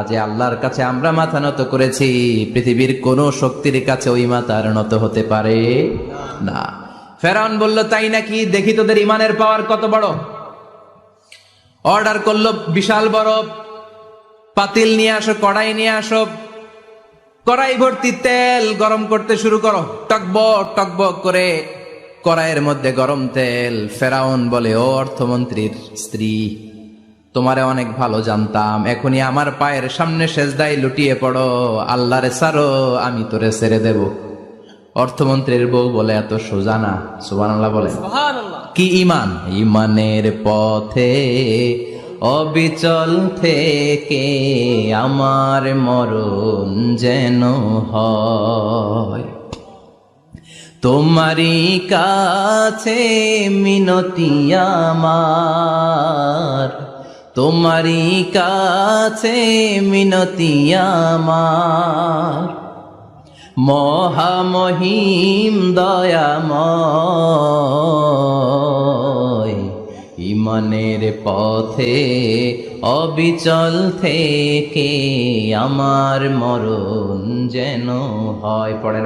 যে আল্লাহর কাছে আমরা মাথা নত করেছি, পৃথিবীর কোন শক্তির কাছে ওই মাথার নত হতে পারে না। ফেরাউন বলল, তাই নাকি? দেখি তোদের ইমানের পাওয়ার কত বড়। অর্ডার করলো, বিশাল বড় পাতিল নিয়ে আসো, কড়াই নিয়ে আসো, কড়াই ভর্তি তেল গরম করতে শুরু করো। টকবক টকবক করে কড়াইয়ের মধ্যে গরম তেল। ফেরাউন বলে, ও অর্থমন্ত্রীর স্ত্রী, তোমারে অনেক ভালো জানতাম, এখনই আমার পায়ের সামনে সেজদায় লুটিয়ে পড়ো, আল্লাহরে ছাড়ো, আমি তোরে ছেড়ে দেব। অর্থমন্ত্রীর বউ বলে, এত সোজা না। সুবহানাল্লাহ বলে। কি ইমান? ইমানের পথে অবিচল থেকে আমার মরণ যেন হয়, তোমারই কাছে মিনতি আমার, তোমারই কাছে মিনতি আমার, মহামহিম দয়াময়, ইমানের পথে অবিচল থেকে আমার মরণ যেন হয়। পড়ে না?